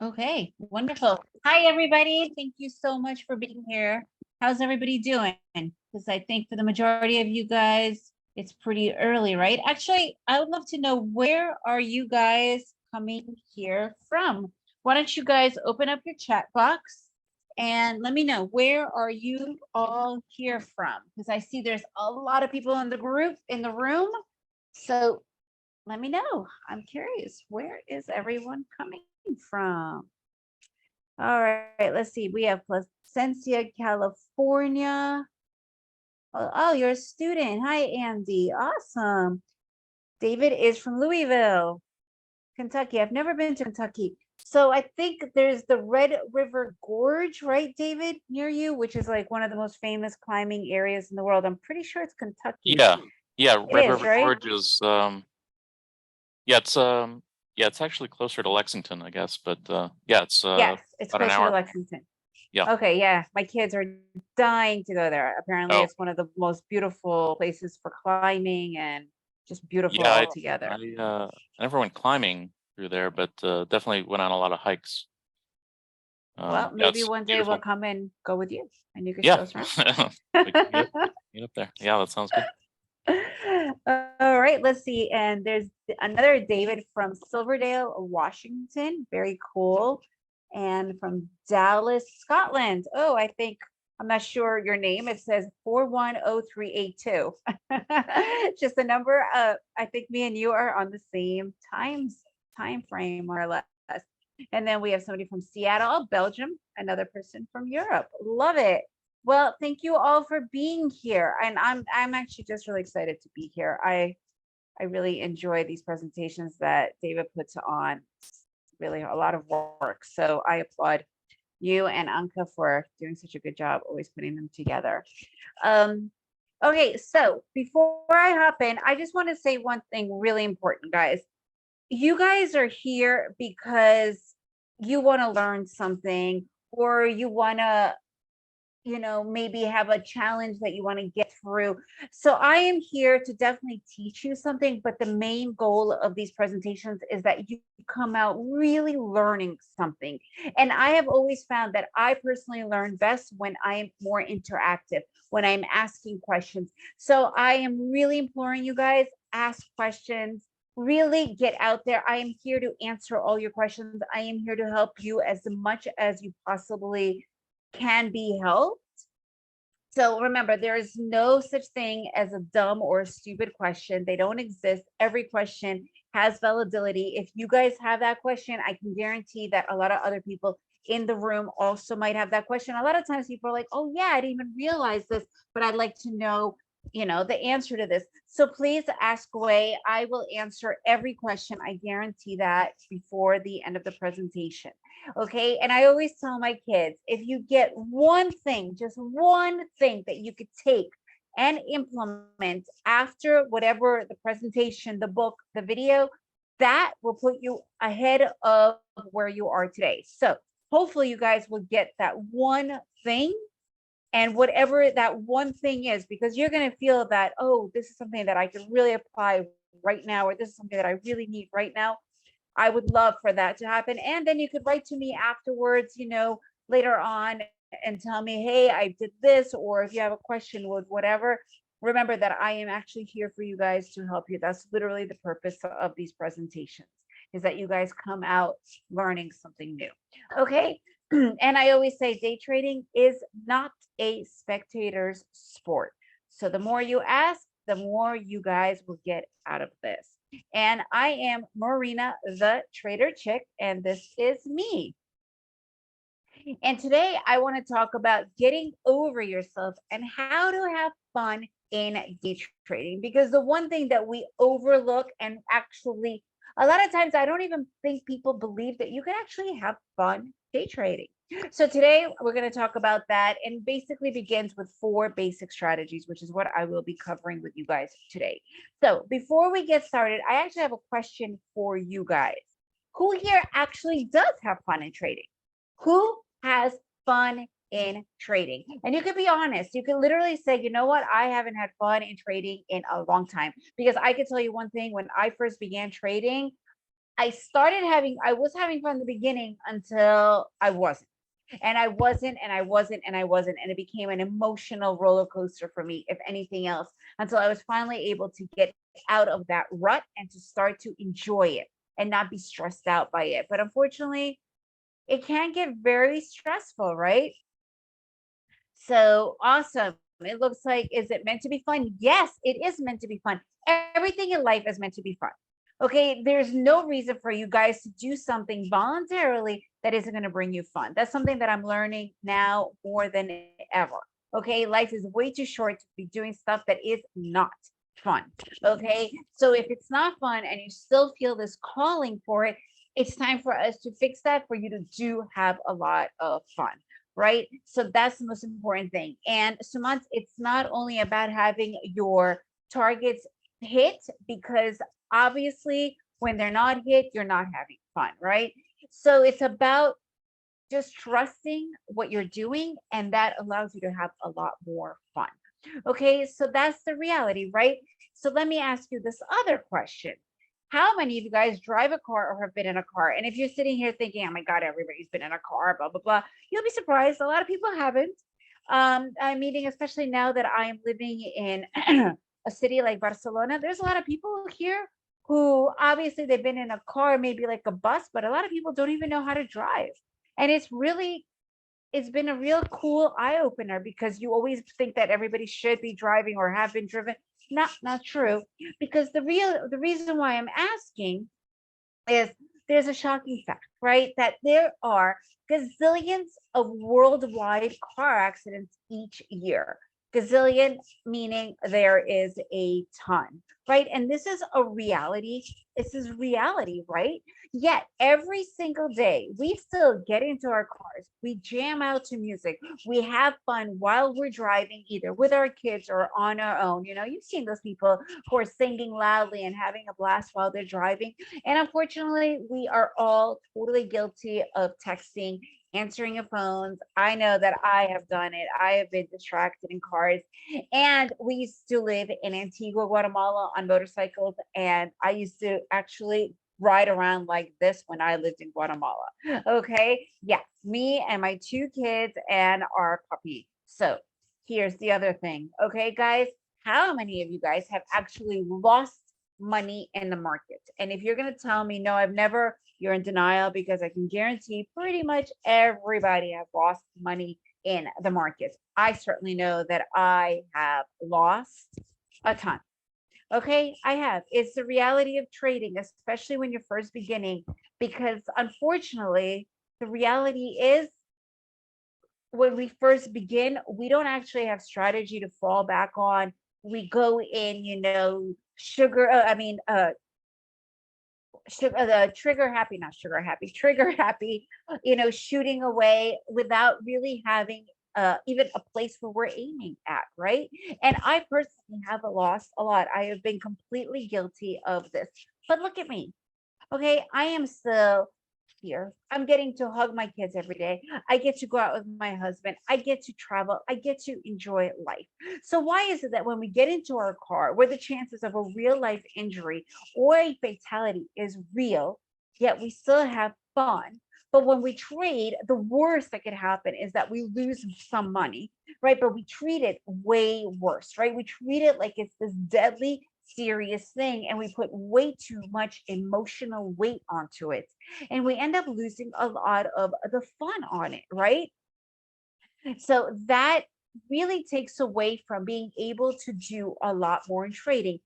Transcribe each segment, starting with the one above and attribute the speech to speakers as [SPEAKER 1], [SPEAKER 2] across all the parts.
[SPEAKER 1] Okay, wonderful. Hi, everybody. Thank you so much for being here. How's everybody doing? Because I think for the majority of you guys, it's pretty early, right? Actually, I would love to know, where are you guys coming here from? Why don't you guys open up your chat box and let me know, where are you all here from? Because I see there's a lot of people in the group, in the room. So let me know. I'm curious, where is everyone coming from? All right, let's see. We have Placencia, California. Oh, you're a student. Hi, Andy. Awesome. David is from Louisville, Kentucky. I've never been to Kentucky. So I think there's the Red River Gorge, right, David, near you, which is like one of the most famous climbing areas in the world. I'm pretty sure it's Kentucky.
[SPEAKER 2] Yeah,
[SPEAKER 1] It
[SPEAKER 2] Red
[SPEAKER 1] is,
[SPEAKER 2] River
[SPEAKER 1] right?
[SPEAKER 2] Gorge is it's actually closer to Lexington, I guess, but it's
[SPEAKER 1] Yes, it's
[SPEAKER 2] about an
[SPEAKER 1] closer to
[SPEAKER 2] hour.
[SPEAKER 1] Lexington.
[SPEAKER 2] Yeah.
[SPEAKER 1] Okay, yeah, my kids are dying to go there. Apparently,
[SPEAKER 2] Oh,
[SPEAKER 1] it's one of the most beautiful places for climbing and just beautiful
[SPEAKER 2] yeah,
[SPEAKER 1] altogether.
[SPEAKER 2] I never went climbing through there, but definitely went on a lot of hikes.
[SPEAKER 1] Well,
[SPEAKER 2] Yeah,
[SPEAKER 1] maybe
[SPEAKER 2] it's
[SPEAKER 1] one day we'll
[SPEAKER 2] beautiful.
[SPEAKER 1] come and go with you and you can show
[SPEAKER 2] Yeah.
[SPEAKER 1] us around.
[SPEAKER 2] We can get up there. Yeah, that sounds good.
[SPEAKER 1] All right, let's see. And there's another David from Silverdale, Washington. Very cool. And from Dallas, Scotland. Oh, I'm not sure your name. It says 410382. Just a number. I think me and you are on the same time frame, more or less. And then we have somebody from Seattle, Belgium, another person from Europe. Love it. Well, thank you all for being here. And I'm actually just really excited to be here. I really enjoy these presentations that David puts on. It's really a lot of work. So I applaud you and Anka for doing such a good job always putting them together. Okay, so before I hop in, I just want to say one thing really important, guys. You guys are here because you want to learn something, or you want to, maybe have a challenge that you want to get through. So I am here to definitely teach you something, but the main goal of these presentations is that you come out really learning something. And I have always found that I personally learn best when I am more interactive, when I'm asking questions. So I am really imploring you guys, ask questions, really get out there. I am here to answer all your questions. I am here to help you as much as you possibly can be helped. So remember, there is no such thing as a dumb or a stupid question. They don't exist. Every question has validity. If you guys have that question, I can guarantee that a lot of other people in the room also might have that question. A lot of times people are like, oh yeah, I didn't even realize this, but I'd like to know, the answer to this. So please ask away. I will answer every question. I guarantee that before the end of the presentation. Okay. And I always tell my kids, if you get one thing, just one thing that you could take and implement after whatever the presentation, the book, the video, that will put you ahead of where you are today. So hopefully you guys will get that one thing, and whatever that one thing is, because you're going to feel that, oh, this is something that I can really apply right now, or this is something that I really need right now. I would love for that to happen. And then you could write to me afterwards, later on, and tell me, hey, I did this, or if you have a question with whatever, remember that I am actually here for you guys to help you. That's literally the purpose of these presentations, is that you guys come out learning something new. Okay. And I always say day trading is not a spectator's sport. So the more you ask, the more you guys will get out of this. And I am Marina, the Trader Chick, and this is me. And today I want to talk about getting over yourself and how to have fun in day trading. Because the one thing that we overlook, and actually, a lot of times I don't even think people believe that you can actually have fun day trading. So today we're going to talk about that, and basically begins with 4 basic strategies, which is what I will be covering with you guys today. So before we get started, I actually have a question for you guys. Who here actually does have fun in trading? Who has fun in trading? And you can be honest. You can literally say, you know what? I haven't had fun in trading in a long time. Because I can tell you one thing, when I first began trading, I was having fun in the beginning until I wasn't. And I wasn't, and I wasn't, and I wasn't. And it became an emotional roller coaster for me, if anything else, until I was finally able to get out of that rut and to start to enjoy it and not be stressed out by it. But unfortunately, it can get very stressful, right? So awesome. It looks like, is it meant to be fun? Yes, it is meant to be fun. Everything in life is meant to be fun. Okay, there's no reason for you guys to do something voluntarily that isn't going to bring you fun. That's something that I'm learning now more than ever. Okay, life is way too short to be doing stuff that is not fun. Okay, so if it's not fun and you still feel this calling for it, it's time for us to fix that for you to do have a lot of fun, right? So that's the most important thing. And Sumant, it's not only about having your targets hit, because obviously when they're not hit, you're not having fun, right? So it's about just trusting what you're doing, and that allows you to have a lot more fun. Okay, so that's the reality, right? So let me ask you this other question. How many of you guys drive a car or have been in a car? And if you're sitting here thinking, oh my God, everybody's been in a car, blah, blah, blah, you'll be surprised. A lot of people haven't. I'm meeting, especially now that I am living in a city like Barcelona, there's a lot of people here who obviously they've been in a car, maybe like a bus, but a lot of people don't even know how to drive. And it's been a real cool eye opener, because you always think that everybody should be driving or have been driven. Not true. Because the reason why I'm asking is, there's a shocking fact, right? That there are gazillions of worldwide car accidents each year. Gazillion meaning there is a ton, right? And this is a reality. This is reality, right? Yet every single day, we still get into our cars, we jam out to music, we have fun while we're driving, either with our kids or on our own. You know, you've seen those people who are singing loudly and having a blast while they're driving. And unfortunately, we are all totally guilty of texting, answering your phones. I know that I have done it. I have been distracted in cars. And we used to live in Antigua, Guatemala on motorcycles. And I used to actually ride around like this when I lived in Guatemala. Okay. Yes, me and my two kids and our puppy. So here's the other thing. Okay, guys, how many of you guys have actually lost money in the market? And if you're going to tell me, no, I've never, you're in denial, because I can guarantee pretty much everybody has lost money in the market. I certainly know that I have lost a ton. Okay, I have. It's the reality of trading, especially when you're first beginning, because unfortunately, the reality is, when we first begin, we don't actually have strategy to fall back on. We go in, sugar, the trigger happy, not sugar happy, trigger happy, shooting away without really having even a place where we're aiming at, right? And I personally have lost a lot. I have been completely guilty of this. But look at me. Okay, I am still here. I'm getting to hug my kids every day. I get to go out with my husband. I get to travel. I get to enjoy life. So why is it that when we get into our car, where the chances of a real life injury or a fatality is real, yet we still have fun? But when we trade, the worst that could happen is that we lose some money, right? But we treat it way worse, right? We treat it like it's this deadly serious thing, and we put way too much emotional weight onto it, and we end up losing a lot of the fun on it, right? So that really takes away from being able to do a lot more in trading.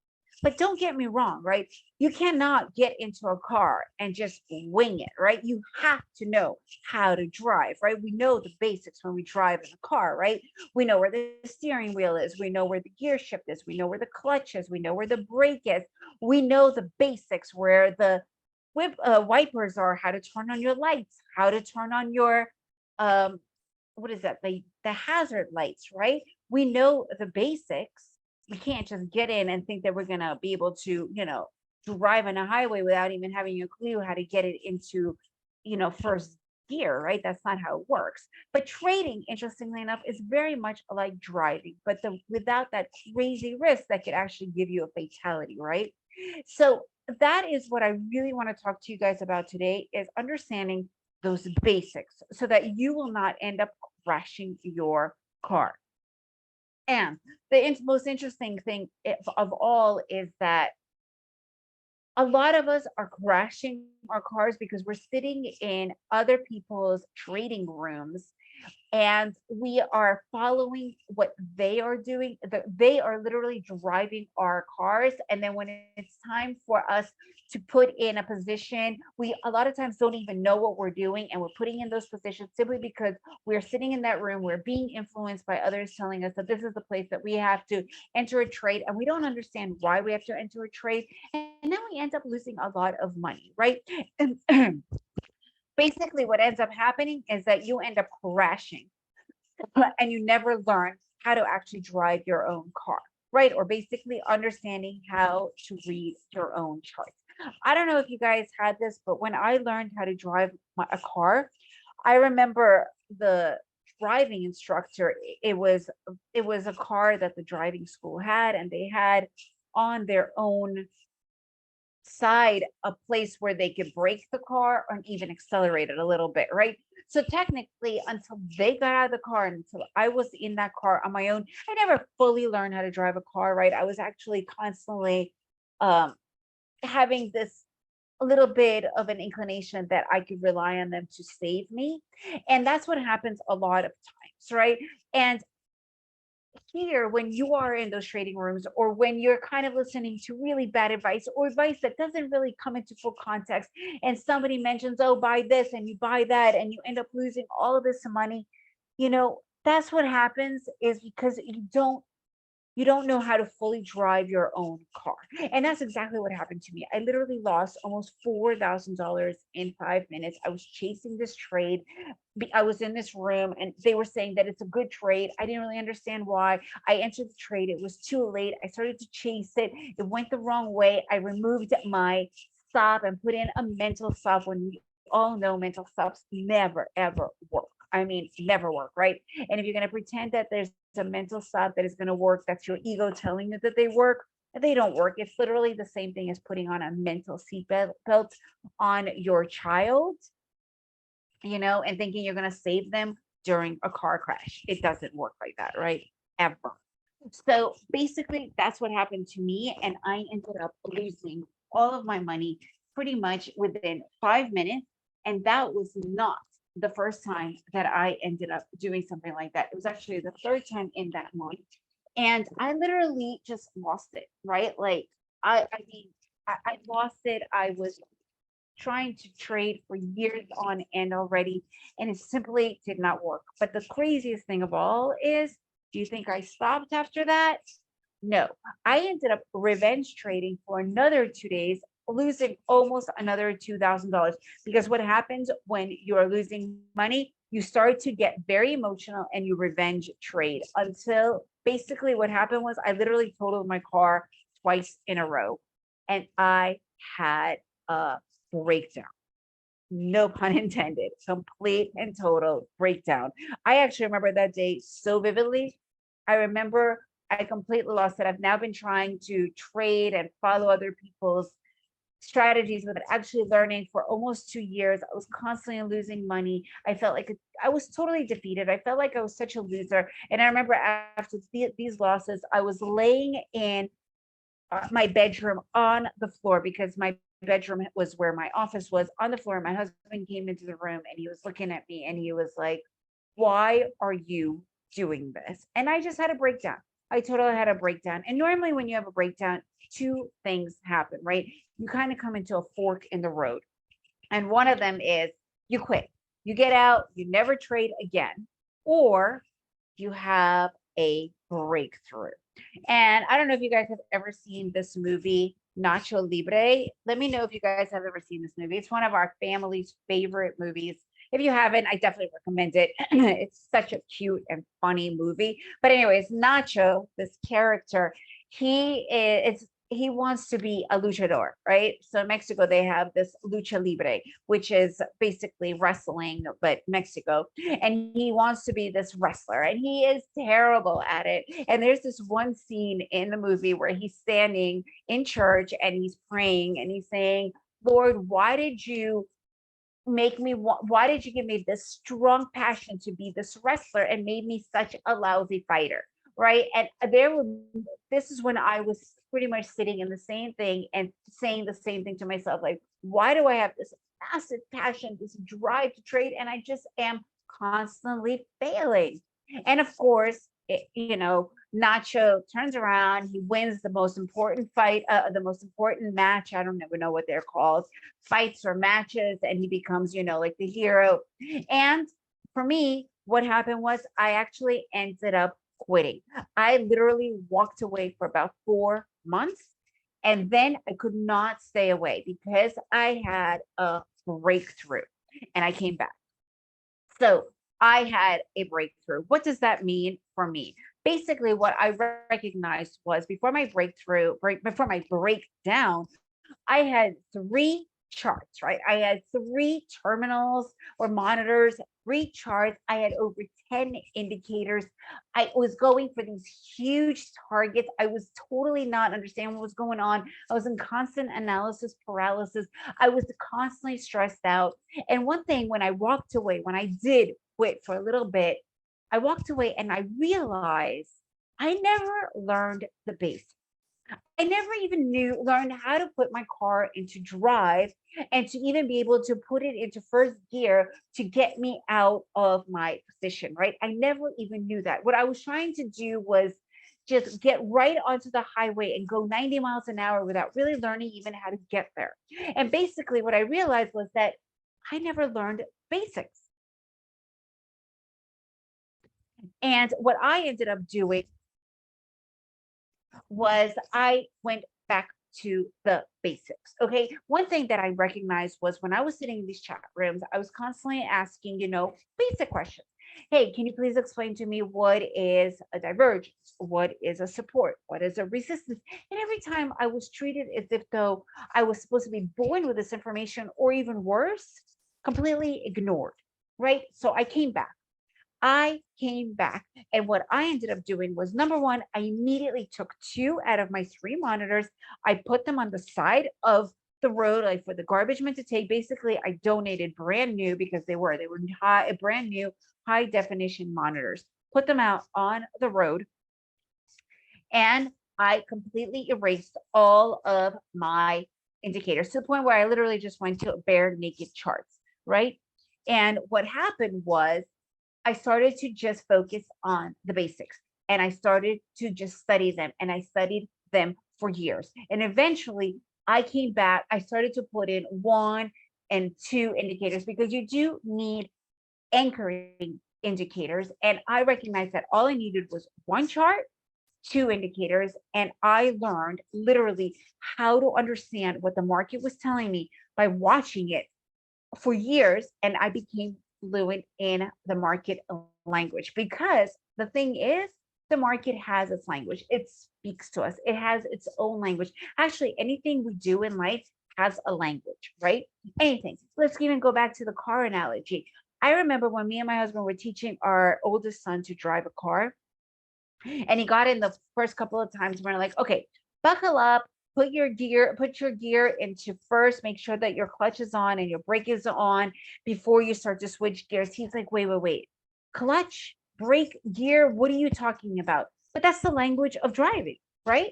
[SPEAKER 1] But don't get me wrong, right? You cannot get into a car and just wing it, right? You have to know how to drive, right? We know the basics when we drive in a car, right? We know where the steering wheel is. We know where the gear shift is. We know where the clutch is. We know where the brake is. We know the basics, where the wipers are, how to turn on your lights, how to turn on your um, what is that? The hazard lights, right? We know the basics. We can't just get in and think that we're gonna be able to, drive on a highway without even having a clue how to get it into, first gear, right? That's not how it works. But trading, interestingly enough, is very much like driving, but without that crazy risk that could actually give you a fatality, right? So that is what I really want to talk to you guys about today, is understanding those basics so that you will not end up crashing your car. And the most interesting thing of all is that a lot of us are crashing our cars because we're sitting in other people's trading rooms and we are following what they are doing. They are literally driving our cars. And then when it's time for us to put in a position, we a lot of times don't even know what we're doing. And we're putting in those positions simply because we're sitting in that room. We're being influenced by others telling us that this is the place that we have to enter a trade. And we don't understand why we have to enter a trade. And then we end up losing a lot of money, right? And basically, what ends up happening is that you end up crashing and you never learn how to actually drive your own car, right? Or basically understanding how to read your own charts. I don't know if you guys had this, but when I learned how to drive a car, I remember the driving instructor. It was a car that the driving school had, and they had on their own side a place where they could brake the car and even accelerate it a little bit, right? So technically, until they got out of the car and until I was in that car on my own, I never fully learned how to drive a car, right? I was actually constantly um, having this a little bit of an inclination that I could rely on them to save me. And that's what happens a lot of times, right? And here, when you are in those trading rooms, or when you're kind of listening to really bad advice or advice that doesn't really come into full context, and somebody mentions, oh, buy this and you buy that, and you end up losing all of this money, that's what happens, is because you don't know how to fully drive your own car. And that's exactly what happened to me. I literally lost almost $4,000 in 5 minutes. I was chasing this trade. I was in this room and they were saying that it's a good trade. I didn't really understand why. I entered the trade. It was too late. I started to chase it. It went the wrong way. I removed my stop and put in a mental stop, when we all know mental stops never, ever work. I mean, never work, right? And if you're going to pretend that there's a mental stop that is going to work, that's your ego telling you that they work. They don't work. It's literally the same thing as putting on a mental seatbelt on your child, and thinking you're going to save them during a car crash. It doesn't work like that, right? Ever. So basically, that's what happened to me. And I ended up losing all of my money pretty much within 5 minutes. And that was not the first time that I ended up doing something like that. It was actually the third time in that month. And I literally just lost it, right? Like, I mean, I lost it. I was trying to trade for years on end already, and it simply did not work. But the craziest thing of all is, do you think I stopped after that? No, I ended up revenge trading for another 2 days, losing almost another $2,000. Because what happens when you are losing money, you start to get very emotional and you revenge trade, until basically what happened was I literally totaled my car twice in a row, and I had a breakdown. No pun intended, complete and total breakdown. I actually remember that day so vividly. I remember I completely lost it. I've now been trying to trade and follow other people's strategies without actually learning for almost 2 years. I was constantly losing money. I felt like I was totally defeated. I felt like I was such a loser. And I remember after these losses, I was laying in my bedroom on the floor, because my bedroom was where my office was, on the floor. My husband came into the room and he was looking at me and he was like, why are you doing this? And I just had a breakdown. I totally had a breakdown. And normally when you have a breakdown, two things happen, right? You kind of come into a fork in the road. And one of them is you quit. You get out, you never trade again, or you have a breakthrough. And I don't know if you guys have ever seen this movie, Nacho Libre. Let me know if you guys have ever seen this movie. It's one of our family's favorite movies. If you haven't, I definitely recommend it. It's such a cute and funny movie. But anyways, Nacho, this character, he is, it's he wants to be a luchador, right? So in Mexico, they have this lucha libre, which is basically wrestling, but Mexico. And he wants to be this wrestler, and he is terrible at it. And there's this one scene in the movie where he's standing in church and he's praying and he's saying, Lord, why did you make me why did you give me this strong passion to be this wrestler and made me such a lousy fighter, right? And this is when I was pretty much sitting in the same thing and saying the same thing to myself, like, why do I have this massive passion, this drive to trade, and I just am constantly failing? And of course, Nacho turns around, he wins the most important fight, the most important match. I don't even know what they're called, fights or matches, and he becomes, like the hero. And for me, what happened was I actually ended up quitting. I literally walked away for about 4 months, and then I could not stay away because I had a breakthrough and I came back. So I had a breakthrough. What does that mean for me? Basically, what I recognized was before my breakdown, I had 3 charts, right? I had 3 terminals or monitors, 3 charts. I had over 10 indicators. I was going for these huge targets. I was totally not understanding what was going on. I was in constant analysis paralysis. I was constantly stressed out. And one thing, when I walked away, when I did quit for a little bit, I walked away and I realized I never learned the basics. I never even learned how to put my car into drive and to even be able to put it into first gear to get me out of my position, right? I never even knew that. What I was trying to do was just get right onto the highway and go 90 miles an hour without really learning even how to get there. And basically, what I realized was that I never learned basics. And what I ended up doing was I went back to the basics. Okay. One thing that I recognized was when I was sitting in these chat rooms, I was constantly asking, basic questions. Hey, can you please explain to me what is a divergence? What is a support? What is a resistance? And every time I was treated as if though I was supposed to be born with this information, or even worse, completely ignored. Right. So I came back. And what I ended up doing was, number one, I immediately took 2 out of my 3 monitors. I put them on the side of the road, like for the garbage men to take. Basically, I donated brand new, because they were brand new high definition monitors, put them out on the road, and I completely erased all of my indicators to the point where I literally just went to bare naked charts, right? And what happened was, I started to just focus on the basics, and I started to just study them, and I studied them for years. And eventually I came back, I started to put in 1 and 2 indicators, because you do need anchoring indicators. And I recognized that all I needed was 1 chart, 2 indicators, and I learned literally how to understand what the market was telling me by watching it for years, and I became fluent in the market language, because the thing is, the market has its language. It speaks to us. It has its own language. Actually, anything we do in life has a language, right? Anything. Let's even go back to the car analogy. I remember when me and my husband were teaching our oldest son to drive a car, and he got in the first couple of times, we're like, okay, buckle up, put your gear into first, make sure that your clutch is on and your brake is on before you start to switch gears. He's like, wait, clutch, brake, gear, what are you talking about? But that's the language of driving, right?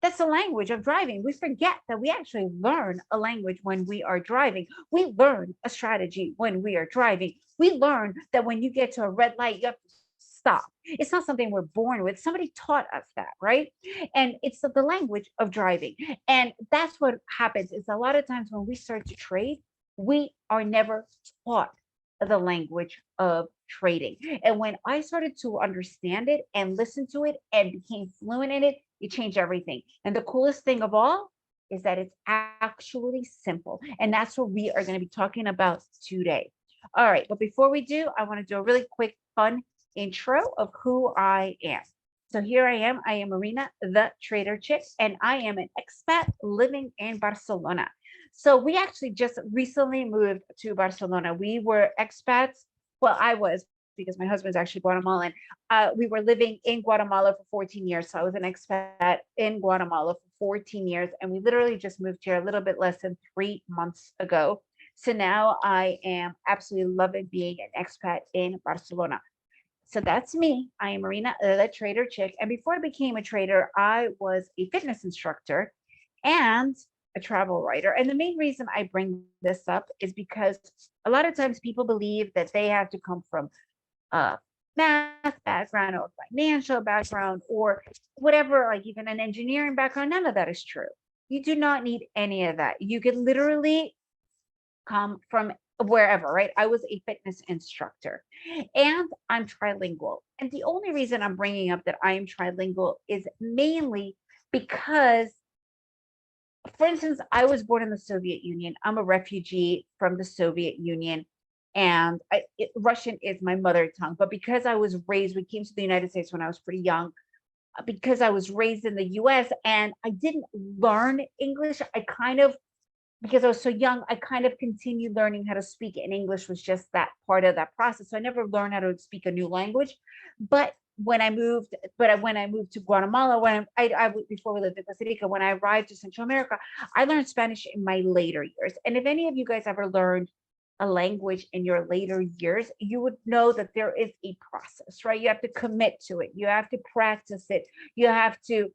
[SPEAKER 1] That's the language of driving. We forget that we actually learn a language when we are driving. We learn a strategy when we are driving. We learn that when you get to a red light, you have to stop. It's not something we're born with. Somebody taught us that, right? And it's the language of driving. And that's what happens, is a lot of times when we start to trade, we are never taught the language of trading. And when I started to understand it and listen to it and became fluent in it, it changed everything. And the coolest thing of all is that it's actually simple. And that's what we are going to be talking about today. All right. But before we do, I want to do a really quick, fun intro of who I am. So here I am Marina, the Trader Chick, and I am an expat living in Barcelona. So we actually just recently moved to Barcelona. We were expats. Well, I was because my husband's actually Guatemalan. We were living in Guatemala for 14 years. So I was an expat in Guatemala for 14 years. And we literally just moved here a little bit less than 3 months ago. So now I am absolutely loving being an expat in Barcelona. So that's me. I am Marina, the Trader Chick. And before I became a trader, I was a fitness instructor and a travel writer. And the main reason I bring this up is because a lot of times people believe that they have to come from a math background or financial background or whatever, like even an engineering background. None of that is true. You do not need any of that. You can literally come from wherever, right? I was a fitness instructor and I'm trilingual. And the only reason I'm bringing up that I am trilingual is mainly because, for instance, I was born in the Soviet Union. I'm a refugee from the Soviet Union. And Russian is my mother tongue. But because I was raised, we came to the United States when I was pretty young, because I was raised in the US and I didn't learn English. I kind of because I was so young, I kind of continued learning how to speak, and English was just that part of that process. So I never learned how to speak a new language. But when I moved to Guatemala, before we lived in Costa Rica, when I arrived to Central America, I learned Spanish in my later years. And if any of you guys ever learned a language in your later years, you would know that there is a process, right? You have to commit to it. You have to practice it. You have to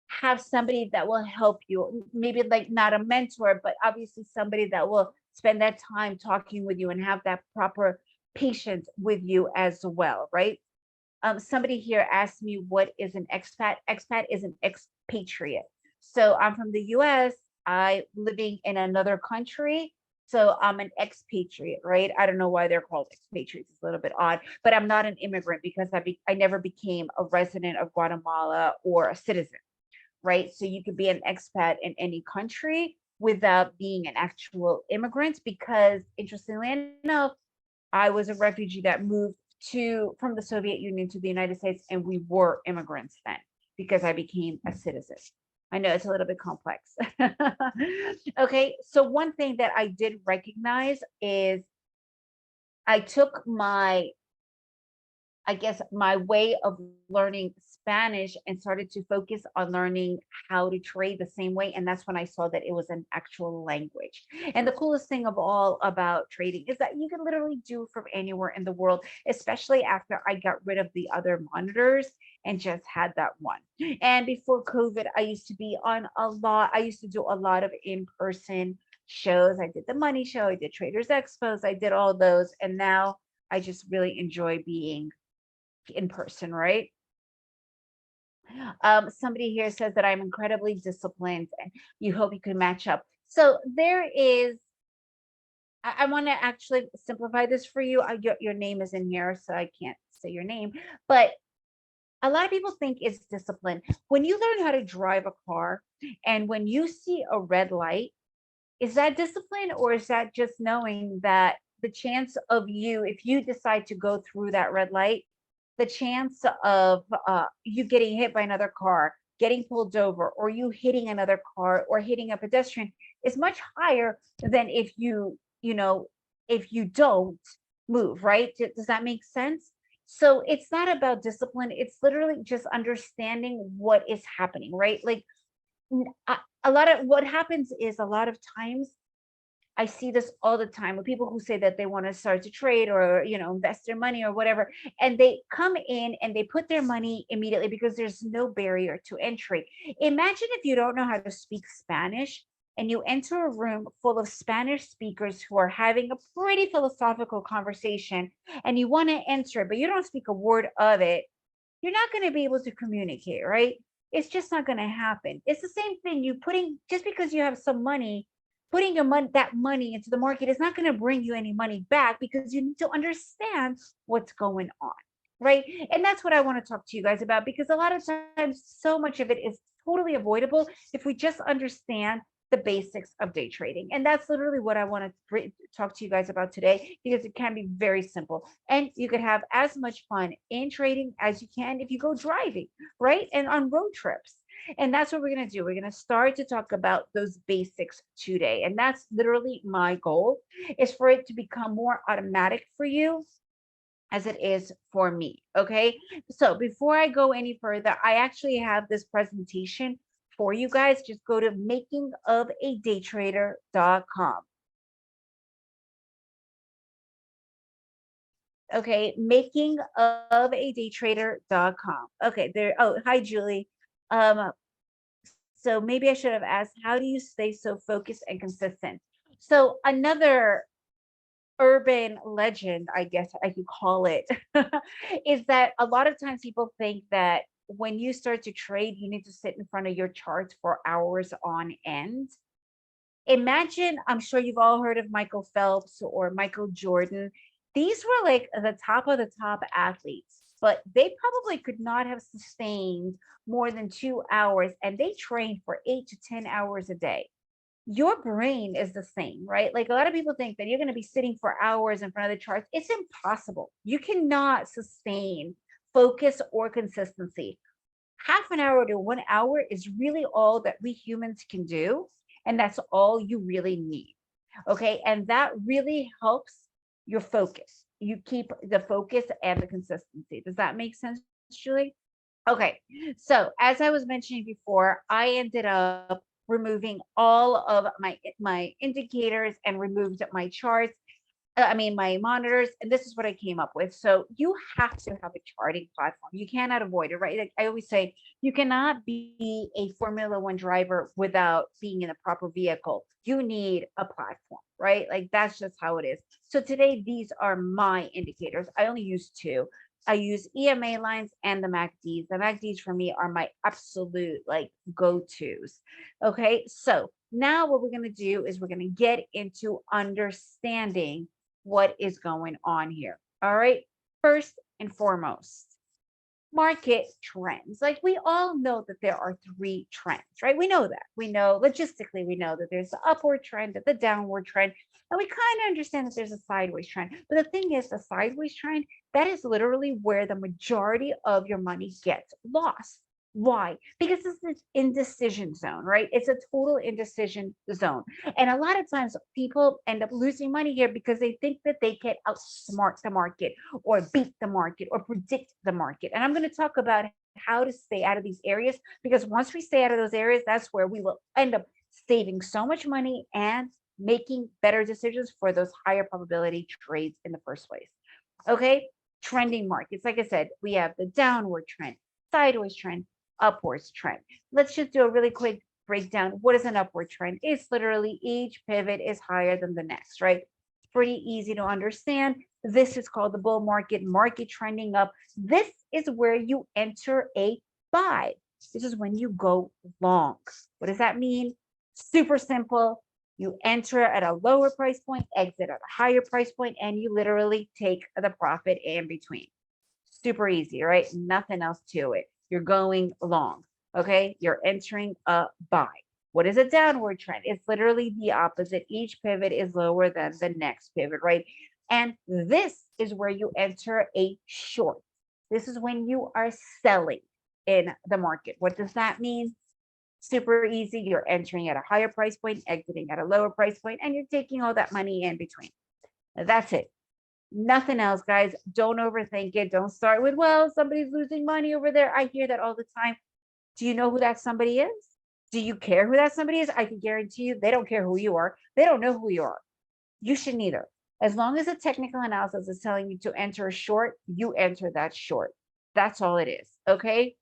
[SPEAKER 1] have somebody that will help you, maybe like not a mentor, but obviously somebody that will spend that time talking with you and have that proper patience with you as well, right? Somebody here asked me what is an expat. Expat is an expatriate. So I'm from the US, I living in another country. So I'm an expatriate, right? I don't know why they're called expatriates. It's a little bit odd, but I'm not an immigrant because I never became a resident of Guatemala or a citizen, right? So you could be an expat in any country without being an actual immigrant because, interestingly enough, I was a refugee that moved to from the Soviet Union to the United States, and we were immigrants then because I became a citizen. I know it's a little bit complex. Okay, so one thing that I did recognize is I took I guess my way of learning Spanish and started to focus on learning how to trade the same way. And that's when I saw that it was an actual language. And the coolest thing of all about trading is that you can literally do it from anywhere in the world, especially after I got rid of the other monitors and just had that one. And before COVID, I used to do a lot of in-person shows. I did the money show, I did Traders Expos, I did all those. And now I just really enjoy being in person, right? Somebody here says that I'm incredibly disciplined and you hope you can match up. So there is, I want to actually simplify this for you. Your name is in here, so I can't say your name, but a lot of people think it's discipline. When you learn how to drive a car and when you see a red light, is that discipline or is that just knowing that the chance of you, if you decide to go through that red light, the chance of you getting hit by another car, getting pulled over, or you hitting another car or hitting a pedestrian is much higher than if you don't move, right? Does that make sense? So it's not about discipline. It's literally just understanding what is happening, right? Like a lot of what happens is a lot of times I see this all the time with people who say that they want to start to trade or, invest their money or whatever. And they come in and they put their money immediately because there's no barrier to entry. Imagine if you don't know how to speak Spanish and you enter a room full of Spanish speakers who are having a pretty philosophical conversation and you want to enter, but you don't speak a word of it. You're not going to be able to communicate, right? It's just not going to happen. It's the same thing. Just because you have some money, putting that money into the market is not going to bring you any money back because you need to understand what's going on, right? And that's what I want to talk to you guys about because a lot of times so much of it is totally avoidable if we just understand the basics of day trading. And that's literally what I want to talk to you guys about today, because it can be very simple. And you could have as much fun in trading as you can if you go driving, right? And on road trips. And that's what we're going to do. We're going to start to talk about those basics today. And that's literally my goal, is for it to become more automatic for you as it is for me. Okay. So before I go any further, I actually have this presentation for you guys. Just go to makingofadaytrader.com. Okay, makingofadaytrader.com. Okay, there. Oh, hi, Julie. Um, so maybe I should have asked, how do you stay so focused and consistent? So another urban legend, I guess I could call it, is that a lot of times people think that when you start to trade, you need to sit in front of your charts for hours on end. Imagine, I'm sure you've all heard of Michael Phelps or Michael Jordan. These were like the top of the top athletes, but they probably could not have sustained more than 2 hours, and they trained for 8 to 10 hours a day. Your brain is the same, right? Like a lot of people think that you're going to be sitting for hours in front of the charts. It's impossible. You cannot sustain focus or consistency. Half an hour to 1 hour is really all that we humans can do. And that's all you really need. Okay. And that really helps your focus. You keep the focus and the consistency. Does that make sense, Julie? Okay, so as I was mentioning before, I ended up removing all of my indicators and removed my charts. I mean, my monitors, and this is what I came up with. So you have to have a charting platform. You cannot avoid it, right? Like I always say, you cannot be a Formula One driver without being in a proper vehicle. You need a platform, right? Like that's just how it is. So today, these are my indicators. I only use two. I use EMA lines and the MACDs. The MACDs for me are my absolute like go-tos. Okay, so now what we're going to do is we're going to get into understanding what is going on here. All right. First and foremost, market trends. Like we all know that there are three trends, right? We know that. We know logistically, we know that there's the upward trend, the downward trend, and we kind of understand that there's a sideways trend. But the thing is, the sideways trend, that is literally where the majority of your money gets lost. Why? Because it's this indecision zone, right? It's a total indecision zone. And a lot of times people end up losing money here because they think that they can outsmart the market or beat the market or predict the market. And I'm going to talk about how to stay out of these areas, because once we stay out of those areas, that's where we will end up saving so much money and making better decisions for those higher probability trades in the first place. Okay, trending markets. Like I said, we have the downward trend, sideways trend, upwards trend. Let's just do a really quick breakdown. What is an upward trend? It's literally each pivot is higher than the next, right? Pretty easy to understand. This is called the bull market, market trending up. This is where you enter a buy. This is when you go long. What does that mean? Super simple. You enter at a lower price point, exit at a higher price point, and you literally take the profit in between. Super easy, right? Nothing else to it. You're going long. Okay. You're entering a buy. What is a downward trend? It's literally the opposite. Each pivot is lower than the next pivot, right? And this is where you enter a short. This is when you are selling in the market. What does that mean? Super easy. You're entering at a higher price point, exiting at a lower price point, and you're taking all that money in between. That's it. Nothing else, guys. Don't overthink it. Don't start with, well, somebody's losing money over there. I hear that all the time. Do you know who that somebody is? Do you care who that somebody is? I can guarantee you they don't care who you are. They don't know who you are. You should neither. As long as the technical analysis is telling you to enter a short, you enter that short. That's all it is. Okay.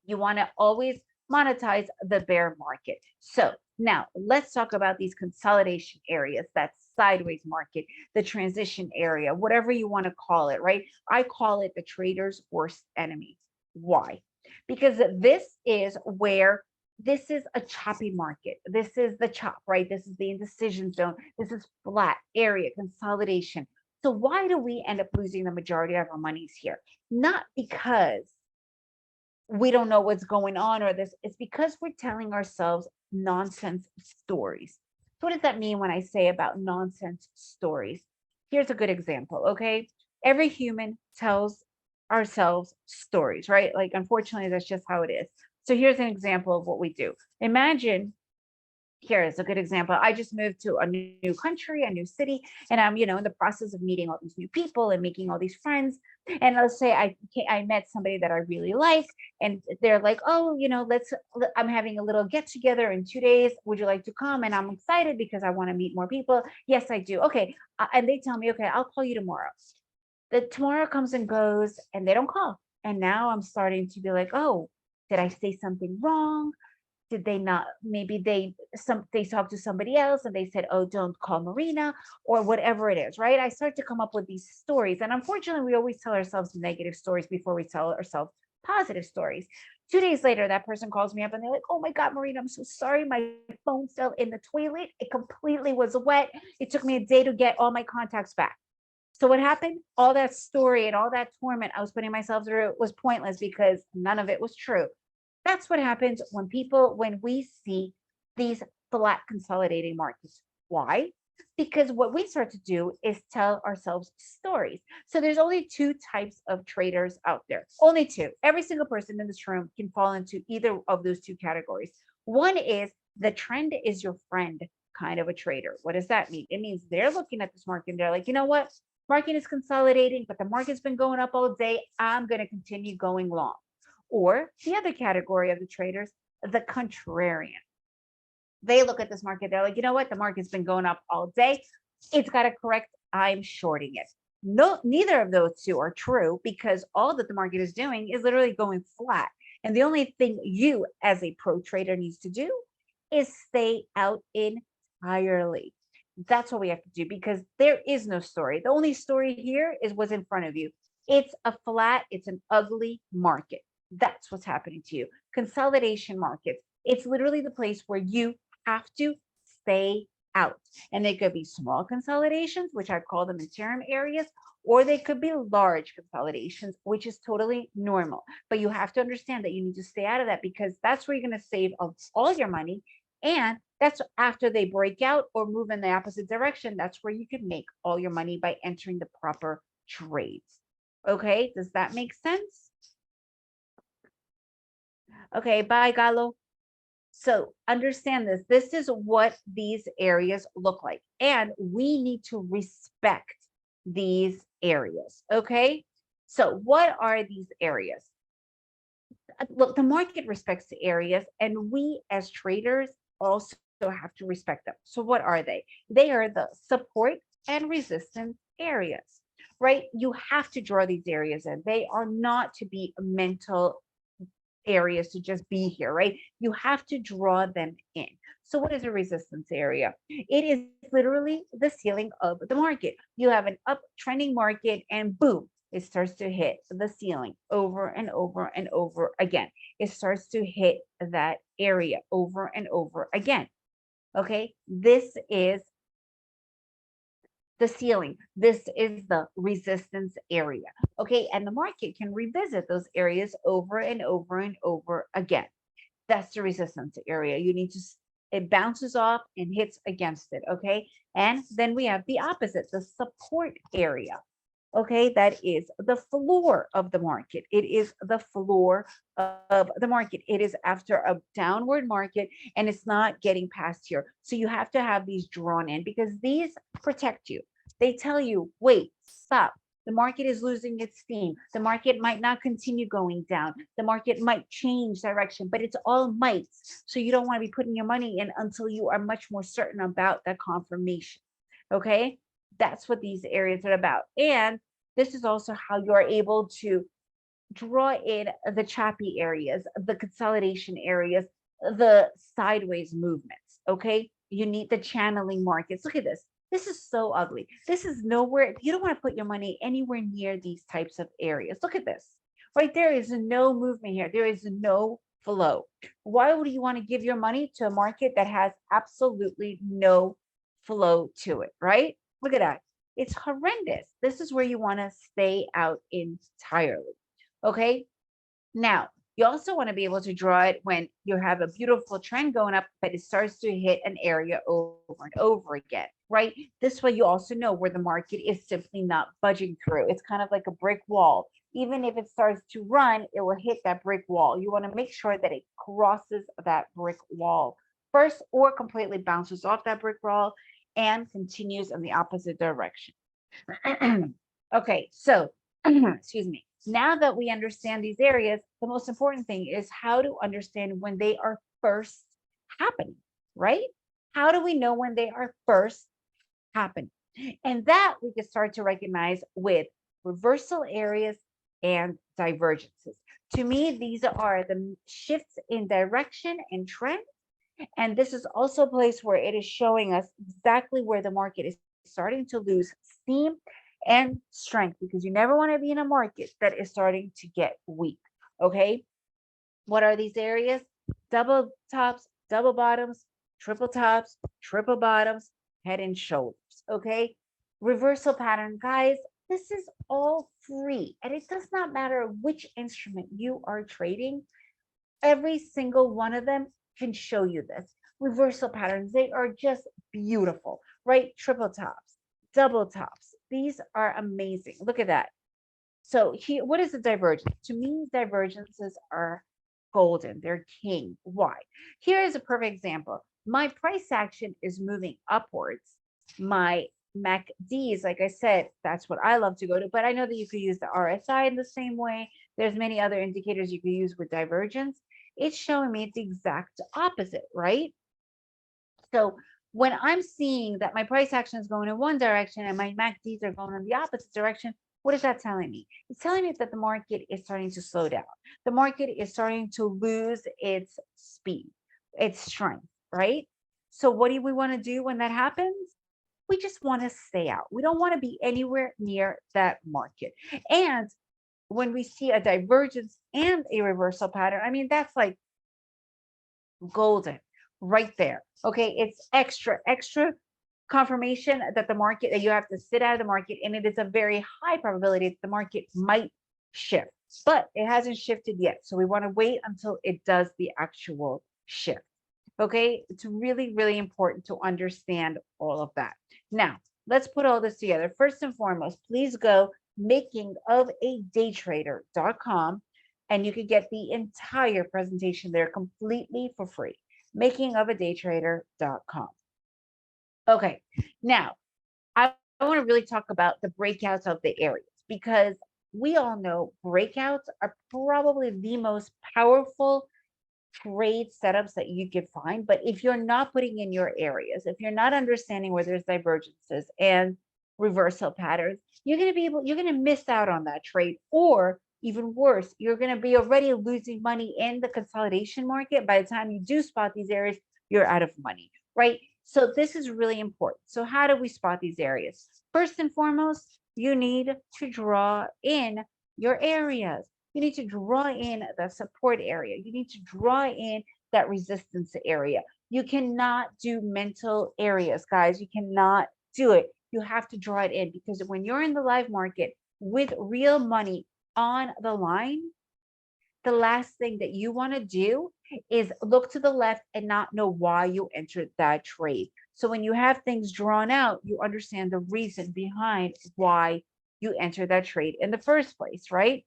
[SPEAKER 1] You want to always monetize the bear market. So now let's talk about these consolidation areas, that sideways market, the transition area, whatever you want to call it, right? I call it the trader's worst enemy. Why? Because this is where this is a choppy market. This is the chop, right? This is the indecision zone. This is flat area consolidation. So why do we end up losing the majority of our monies here? Not because we don't know what's going on or this. It's because we're telling ourselves nonsense stories. So what does that mean when I say about nonsense stories? Here's a good example, okay? Every human tells ourselves stories, right? Like, unfortunately, that's just how it is. So here's an example of what we do. Imagine, here is a good example. I just moved to a new country, a new city, and I'm, in the process of meeting all these new people and making all these friends. And let's say I met somebody that I really like, and they're like, oh, I'm having a little get together in 2 days. Would you like to come? And I'm excited because I want to meet more people. Yes, I do. Okay, and they tell me, okay, I'll call you tomorrow. The tomorrow comes and goes, and they don't call. And now I'm starting to be like, oh, did I say something wrong? Did they not, maybe they talked to somebody else and they said, oh, don't call Marina, or whatever it is, right? I start to come up with these stories, and unfortunately we always tell ourselves negative stories before we tell ourselves positive stories. 2 days later, that person calls me up and they're like, oh my god, Marina, I'm so sorry, my phone fell in the toilet, it completely was wet, it took me a day to get all my contacts back. So what happened? All that story and all that torment I was putting myself through was pointless because none of it was true. That's what happens when we see these flat consolidating markets. Why? Because what we start to do is tell ourselves stories. So there's only two types of traders out there. Only two. Every single person in this room can fall into either of those two categories. One is the trend is your friend kind of a trader. What does that mean? It means they're looking at this market and they're like, you know what? Market is consolidating, but the market's been going up all day. I'm going to continue going long. Or the other category of the traders, the contrarian. They look at this market, they're like, you know what? The market's been going up all day. It's got to correct. I'm shorting it. No, neither of those two are true, because all that the market is doing is literally going flat. And the only thing you as a pro trader needs to do is stay out entirely. That's what we have to do, because there is no story. The only story here is what's in front of you. It's a flat, it's an ugly market. That's what's happening to you. Consolidation markets. It's literally the place where you have to stay out. And they could be small consolidations, which I call them interim areas, or they could be large consolidations, which is totally normal. But you have to understand that you need to stay out of that, because that's where you're going to save all your money. And that's after they break out or move in the opposite direction. That's where you can make all your money by entering the proper trades. Okay, does that make sense? Okay, bye, Galo. So understand this. This is what these areas look like. And we need to respect these areas. Okay. So what are these areas? Look, the market respects the areas, and we as traders also have to respect them. So what are they? They are the support and resistance areas, right? You have to draw these areas in. They are not to be mental areas to just be here, right? You have to draw them in. So what is a resistance area? It is literally the ceiling of the market. You have an uptrending market and boom, it starts to hit the ceiling over and over and over again. It starts to hit that area over and over again. Okay, this is the ceiling. This is the resistance area. Okay, and the market can revisit those areas over and over and over again. That's the resistance area. You need to, it bounces off and hits against it. Okay, and then we have the opposite, the support area. Okay, that is the floor of the market. It is the floor of the market. It is after a downward market and it's not getting past here. So you have to have these drawn in, because these protect you. They tell you, wait, stop. The market is losing its steam. The market might not continue going down. The market might change direction, but it's all mights. So you don't want to be putting your money in until you are much more certain about that confirmation. Okay, that's what these areas are about. And this is also how you are able to draw in the choppy areas, the consolidation areas, the sideways movements. Okay, you need the channeling markets. Look at this. This is so ugly. This is nowhere. You don't want to put your money anywhere near these types of areas. Look at this. Right there is no movement here. There is no flow. Why would you want to give your money to a market that has absolutely no flow to it, right? Look at that. It's horrendous. This is where you want to stay out entirely. Okay. Now, You also want to be able to draw it when you have a beautiful trend going up, but it starts to hit an area over and over again, right? This way you also know where the market is simply not budging through. It's kind of like a brick wall. Even if it starts to run, it will hit that brick wall. You want to make sure that it crosses that brick wall first or completely bounces off that brick wall and continues in the opposite direction. Okay, so excuse me. Now that we understand these areas, the most important thing is how to understand when they are first happening, right? How do we know when they are first happening? And that we can start to recognize with reversal areas and divergences. To me, these are the shifts in direction and trend. And this is also a place where it is showing us exactly where the market is starting to lose steam and strength, because you never want to be in a market that is starting to get weak. Okay. What are these areas? Double tops, double bottoms, triple bottoms, head and shoulders. Okay. Reversal pattern, guys. This is all free, and it does not matter which instrument you are trading. Every single one of them can show you this. Reversal patterns, they are just beautiful, right? Triple tops, double tops. These are amazing. Look at that. So here, what is a divergence? To me, divergences are golden. They're king. Why? Here is a perfect example. My price action is moving upwards. My MACDs, like I said, that's what I love to go to, but I know that you could use the RSI in the same way. There's many other indicators you could use with divergence. It's showing me the exact opposite, right? So when I'm seeing that my price action is going in one direction and my MACDs are going in the opposite direction, what is that telling me? It's telling me that the market is starting to slow down. The market is starting to lose its speed, its strength, right? So what do we want to do when that happens? We just want to stay out. We don't want to be anywhere near that market. And when we see a divergence and a reversal pattern, I mean, that's like golden right there. Okay, it's extra confirmation that the market, that you have to sit out of the market, and it is a very high probability that the market might shift, but it hasn't shifted yet. So we want to wait until it does the actual shift. Okay, it's really, really important to understand all of that. Now, let's put all this together. First and foremost, please go makingofadaytrader.com and you can get the entire presentation there completely for free. Makingofadaytrader.com. Okay, now I want to really talk about the breakouts of the areas, because we all know breakouts are probably the most powerful trade setups that you can find. But if you're not putting in your areas, if you're not understanding where there's divergences and reversal patterns, you're going to miss out on that trade. Or even worse, you're going to be already losing money in the consolidation market. By the time you do spot these areas, you're out of money, right? So this is really important. So how do we spot these areas? First and foremost, you need to draw in your areas. You need to draw in the support area. You need to draw in that resistance area. You cannot do mental areas, guys. You cannot do it. You have to draw it in, because when you're in the live market with real money on the line, the last thing that you want to do is look to the left and not know why you entered that trade. So when you have things drawn out, you understand the reason behind why you entered that trade in the first place, right?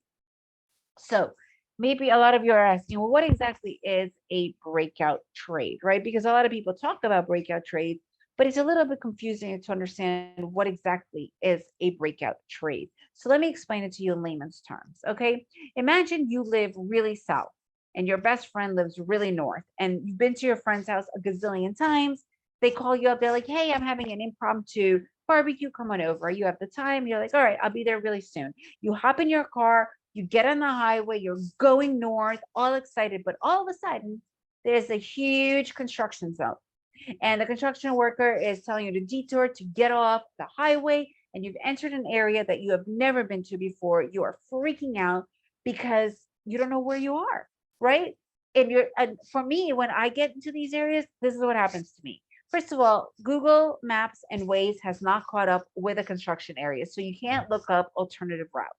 [SPEAKER 1] So maybe a lot of you are asking, well, what exactly is a breakout trade, right? Because a lot of people talk about breakout trades, but it's a little bit confusing to understand what exactly is a breakout trade. So let me explain it to you in layman's terms, okay? Imagine you live really south and your best friend lives really north, and you've been to your friend's house a gazillion times. They call you up, they're like, hey, I'm having an impromptu barbecue, come on over. You have the time, you're like, all right, I'll be there really soon. You hop in your car, you get on the highway, you're going north, all excited, but all of a sudden, there's a huge construction zone. And the construction worker is telling you to detour to get off the highway, and you've entered an area that you have never been to before. You are freaking out because you don't know where you are, right? And for me, when I get into these areas, this is what happens to me. First of all, Google Maps and Waze has not caught up with the construction area, so you can't look up alternative routes.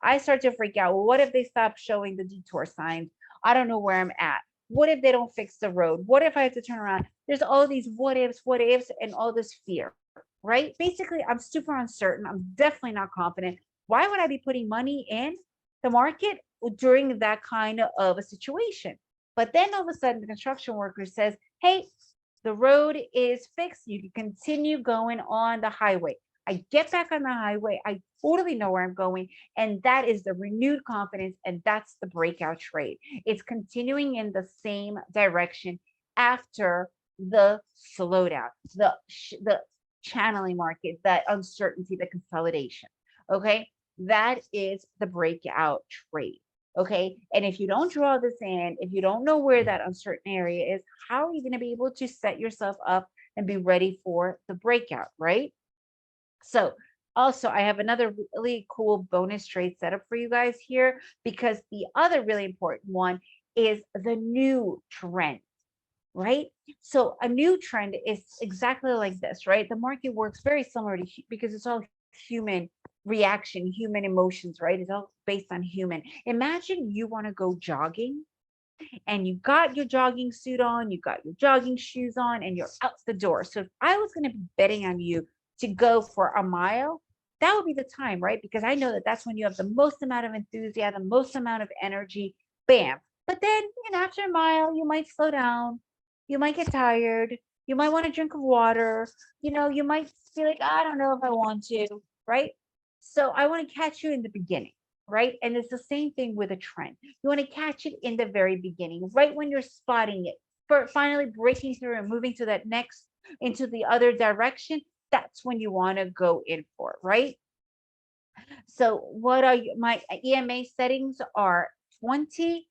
[SPEAKER 1] I start to freak out. Well, what if they stop showing the detour signs I don't know where I'm at. What if they don't fix the road? What if I have to turn around? There's all these what ifs, and all this fear, right? Basically, I'm super uncertain. I'm definitely not confident. Why would I be putting money in the market during that kind of a situation? But then all of a sudden, the construction worker says, hey, the road is fixed. You can continue going on the highway. I get back on the highway. I totally know where I'm going. And that is the renewed confidence. And that's the breakout trade. It's continuing in the same direction after the slowdown, the channeling market, that uncertainty, the consolidation. Okay. That is the breakout trade. Okay. And if you don't draw this in, if you don't know where that uncertain area is, how are you going to be able to set yourself up and be ready for the breakout, right? So also, I have another really cool bonus trade setup for you guys here, because the other really important one is the new trend, right? So a new trend is exactly like this, right? The market works very similar to, because it's all human reaction, human emotions, right? It's all based on human. Imagine you want to go jogging, and you got your jogging suit on, you got your jogging shoes on, and you're out the door. So if I was going to be betting on you to go for a mile, that would be the time, right? Because I know that that's when you have the most amount of enthusiasm, most amount of energy, bam. But then, after a mile, you might slow down, you might get tired, you might want a drink of water, you might be like, I don't know if I want to, right? So I want to catch you in the beginning, right? And it's the same thing with a trend. You want to catch it in the very beginning, right when you're spotting it, for finally breaking through and moving to that next, into the other direction. That's when you want to go in for, right? So what are my EMA settings are 20,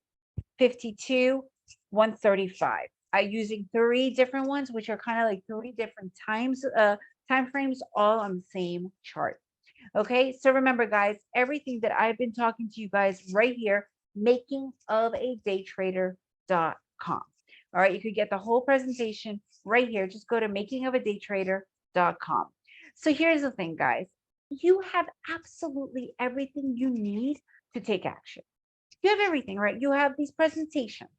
[SPEAKER 1] 52, 135. I'm using 3 different ones, which are kind of like 3 different time frames, all on the same chart. Okay, so remember, guys, everything that I've been talking to you guys right here, makingofadaytrader.com. All right, you could get the whole presentation right here. Just go to makingofadaytrader.com. So here's the thing, guys. You have absolutely everything you need to take action. You have everything, right? You have these presentations,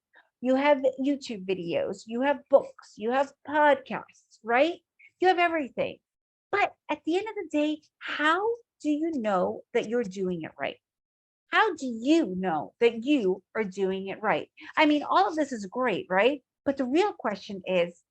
[SPEAKER 1] you have YouTube videos, you have books, you have podcasts, right? You have everything. But at the end of the day, how do you know that you're doing it right? How do you know that you are doing it right? I mean, all of this is great, right? But the real question is,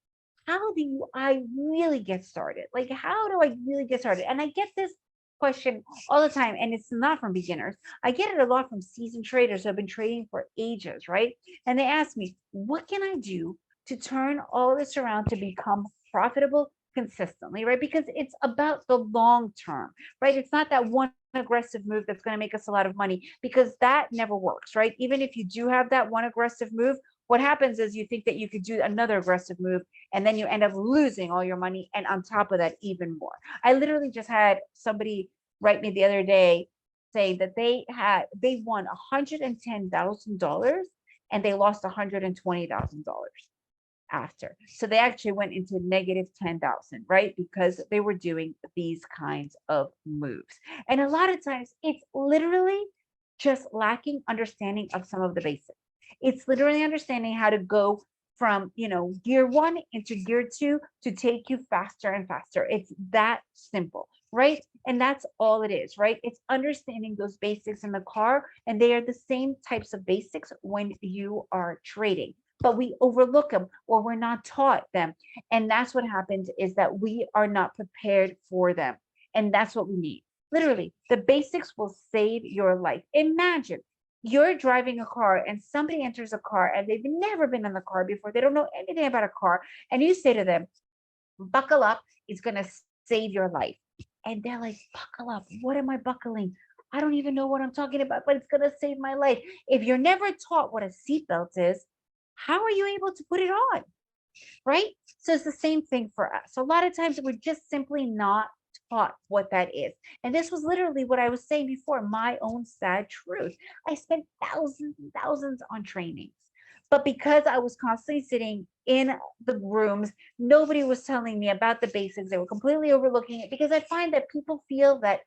[SPEAKER 1] how do I really get started? Like, how do I really get started? And I get this question all the time, and it's not from beginners. I get it a lot from seasoned traders who have been trading for ages, right? And they ask me, what can I do to turn all this around to become profitable consistently, right? Because it's about the long term, right? It's not that one aggressive move that's going to make us a lot of money, because that never works, right? Even if you do have that one aggressive move, what happens is you think that you could do another aggressive move, and then you end up losing all your money, and on top of that, even more. I literally just had somebody write me the other day saying that they won $110,000 and they lost $120,000 after. So they actually went into negative 10,000, right? Because they were doing these kinds of moves. And a lot of times it's literally just lacking understanding of some of the basics. It's literally understanding how to go from, gear 1 into gear 2 to take you faster and faster. It's that simple, right? And that's all it is, right? It's understanding those basics in the car, and they are the same types of basics when you are trading, but we overlook them, or we're not taught them. And that's what happens, is that we are not prepared for them. And that's what we need. Literally, the basics will save your life. Imagine you're driving a car and somebody enters a car and they've never been in the car before. They don't know anything about a car. And you say to them, buckle up, it's going to save your life. And they're like, buckle up. What am I buckling? I don't even know what I'm talking about, but it's going to save my life. If you're never taught what a seatbelt is, how are you able to put it on? Right? So it's the same thing for us. A lot of times we're just simply not taught what that is. And this was literally what I was saying before, my own sad truth. I spent thousands and thousands on trainings. But because I was constantly sitting in the rooms, nobody was telling me about the basics. They were completely overlooking it, because I find that people feel that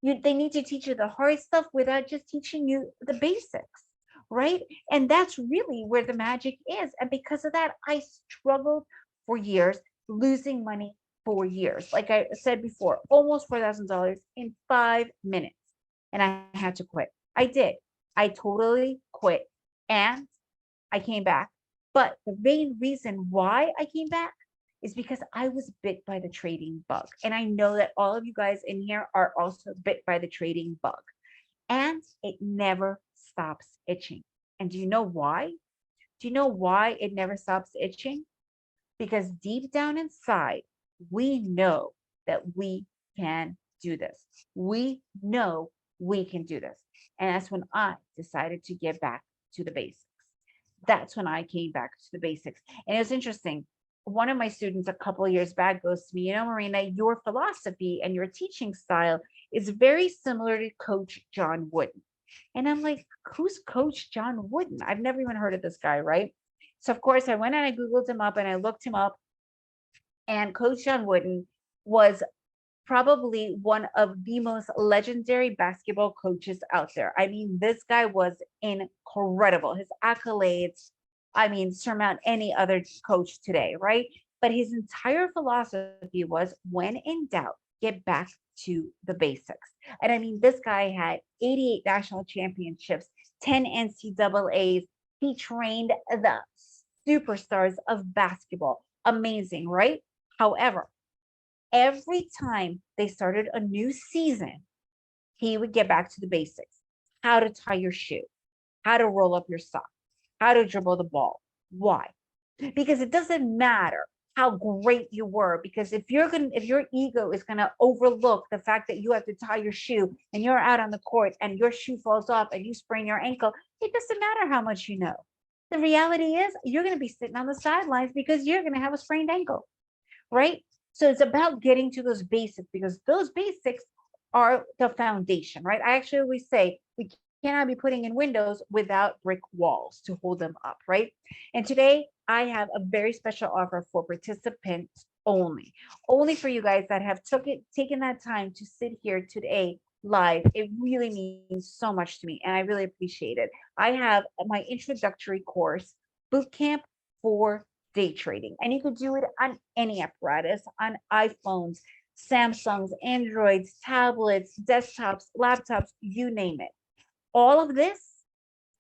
[SPEAKER 1] they need to teach you the hard stuff without just teaching you the basics, right? And that's really where the magic is. And because of that, I struggled for years, losing money for years. Like I said before, almost $4,000 in 5 minutes. And I had to quit. I did. I totally quit. And I came back. But the main reason why I came back is because I was bit by the trading bug. And I know that all of you guys in here are also bit by the trading bug. And it never stops itching. And do you know why? Do you know why it never stops itching? Because deep down inside, we know that we can do this. We know we can do this. And that's when I decided to get back to the basics. That's when I came back to the basics. And it was interesting. One of my students a couple of years back goes to me, you know, Marina, your philosophy and your teaching style is very similar to Coach John Wooden. And I'm like, who's Coach John Wooden? I've never even heard of this guy, right? So, of course, I went and I Googled him up and I looked him up. And Coach John Wooden was probably one of the most legendary basketball coaches out there. I mean, this guy was incredible. His accolades, I mean, surmount any other coach today, right? But his entire philosophy was when in doubt, get back to the basics. And I mean, this guy had 88 national championships, 10 NCAAs. He trained the superstars of basketball. Amazing, right? However, every time they started a new season, he would get back to the basics: how to tie your shoe, how to roll up your sock, how to dribble the ball. Why? Because it doesn't matter how great you were, because if your ego is gonna overlook the fact that you have to tie your shoe and you're out on the court and your shoe falls off and you sprain your ankle, it doesn't matter how much you know. The reality is you're gonna be sitting on the sidelines because you're gonna have a sprained ankle, right? So it's about getting to those basics, because those basics are the foundation, right? I actually always say we cannot be putting in windows without brick walls to hold them up, right? And today I have a very special offer for participants only, only for you guys that have taken that time to sit here today live. It really means so much to me and I really appreciate it. I have my introductory course, Bootcamp for Day Trading, and you could do it on any apparatus, on iPhones, Samsungs, Androids, tablets, desktops, laptops, you name it. All of this,